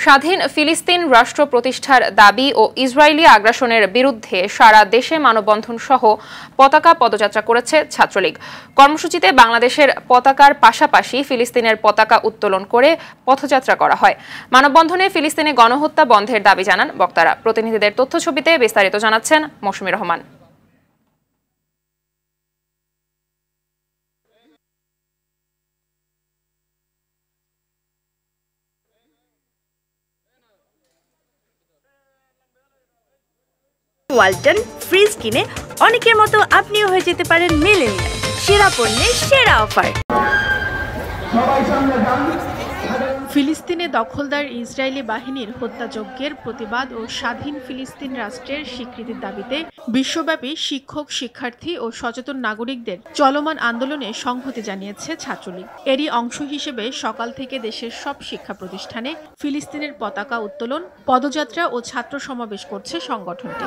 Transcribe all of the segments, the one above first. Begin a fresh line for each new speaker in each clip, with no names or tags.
স্বাধীন ফিলিস্তিন রাষ্ট্র প্রতিষ্ঠার দাবি ও ইসরায়েলি আগ্রাসনের বিরুদ্ধে সারা দেশে মানববন্ধন সহ পতাকা পদযাত্রা করেছে ছাত্রলীগ। কর্মসূচিতে বাংলাদেশের পতাকার পাশাপাশি ফিলিস্তিনের পতাকা উত্তোলন করে পথযাত্রা করা হয়। মানববন্ধনে ফিলিস্তিনে গণহত্যা বন্ধের দাবি জানান বক্তারা। প্রতিনিধিদের তথ্যছবিতে বিস্তারিত জানাচ্ছেন মৌসুমী রহমান।
ওয়ালটন ফ্রিজ কিনে অনেকের মতো আপনিও হয়ে যেতে পারেন মিলেনিয়াল। সেরা পণ্যের সেরা অফার।
ফিলিস্তিনে দখলদার ইসরায়েলি বাহিনীর হত্যাযজ্ঞের প্রতিবাদ ও স্বাধীন ফিলিস্তিন রাষ্ট্রের স্বীকৃতির দাবিতে বিশ্বব্যাপী শিক্ষক, শিক্ষার্থী ও সচেতন নাগরিকদের চলমান আন্দোলনে সংহতি জানিয়েছে ছাত্রলীগ। এরই অংশ হিসেবে সকাল থেকে দেশের সব শিক্ষা প্রতিষ্ঠানে ফিলিস্তিনের পতাকা উত্তোলন, পদযাত্রা ও ছাত্র সমাবেশ করছে সংগঠনটি।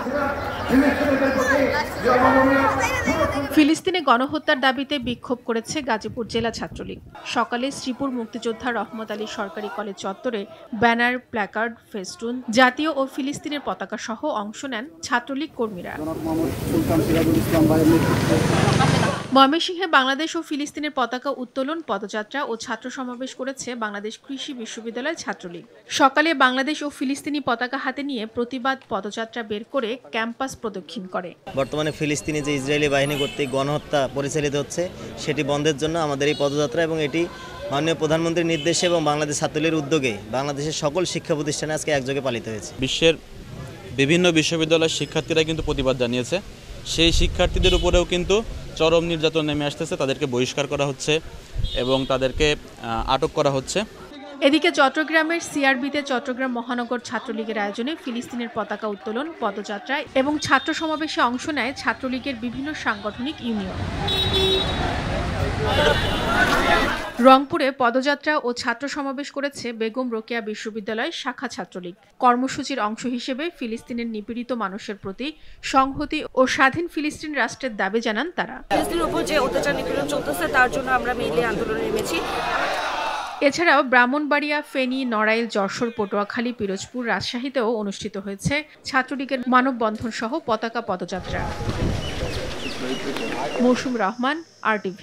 ফিলিস্তিনে গণহত্যার দাবিতে বিক্ষোভ করেছে গাজীপুর জেলা ছাত্রলীগ। সকালে শ্রীপুর মুক্তিযোদ্ধা রহমত আলী সরকারি কলেজ চত্বরে ব্যানার, প্ল্যাকার্ড, ফেস্টুন, জাতীয় ও ফিলিস্তিনের পতাকা সহ অংশ নেন ছাত্রলীগ কর্মীরা। ময়মনসিংহে বাংলাদেশ ও ফিলিস্তিনের পতাকা উত্তোলন, পদযাত্রা ও ছাত্র সমাবেশ করেছে বাংলাদেশ কৃষি বিশ্ববিদ্যালয় ছাত্রলীগ। সকালে বাংলাদেশ ও ফিলিস্তিনি পতাকা হাতে নিয়ে প্রতিবাদ পদযাত্রা বের করে ক্যাম্পাস প্রদক্ষিণ করে।
বর্তমানে ফিলিস্তিনে যে ইসরায়েলি বাহিনী কর্তৃক গণহত্যা পরিচালিত হচ্ছে সেটি বন্ধের জন্য আমাদের এই পদযাত্রা, এবং এটি মাননীয় প্রধানমন্ত্রীর নির্দেশে এবং বাংলাদেশ ছাত্রলীগের উদ্যোগে বাংলাদেশের সকল শিক্ষা প্রতিষ্ঠানে আজকে একযোগে পালিত হয়েছে।
বিশ্বের বিভিন্ন বিশ্ববিদ্যালয়ের শিক্ষার্থীরা কিন্তু প্রতিবাদ জানিয়েছে। সেই শিক্ষার্থীদের উপরেও কিন্তু চরম নির্যাতন নেমে আসতেছে, তাদেরকে বহিষ্কার করা হচ্ছে এবং তাদেরকে আটক করা হচ্ছে।
এদিকে চট্টগ্রামের সিআরবিতে চট্টগ্রাম মহানগর ছাত্রলীগের আয়োজনে ফিলিস্তিনের পতাকা উত্তোলন, পদযাত্রায় এবং ছাত্র সমাবেশে অংশ নেয় ছাত্রলীগের বিভিন্ন সাংগঠনিক ইউনিয়ন। রংপুরে পদযাত্রা ও ছাত্র সমাবেশ করেছে বেগম রোকেয়া বিশ্ববিদ্যালয় শাখা ছাত্রলীগ। কর্মসূচির অংশ হিসেবে ফিলিস্তিনের নিপীড়িত মানুষের প্রতি সংহতি ও স্বাধীন ফিলিস্তিন রাষ্ট্রের দাবি জানান তারা।
ফিলিস্তিনের উপর যে অত্যাচার নিপীড়ন চলতেছে তার জন্য আমরা মিলে আন্দোলনে নেমেছি।
এছাড়াও ব্রাহ্মণবাড়িয়া, ফেনী, নড়াইল, যশোর, পটুয়াখালী, পিরোজপুর, রাজশাহীতেও অনুষ্ঠিত হয়েছে ছাত্রলীগের মানববন্ধন সহ পতাকা পদযাত্রা। মৌসুমী রহমান, RTV।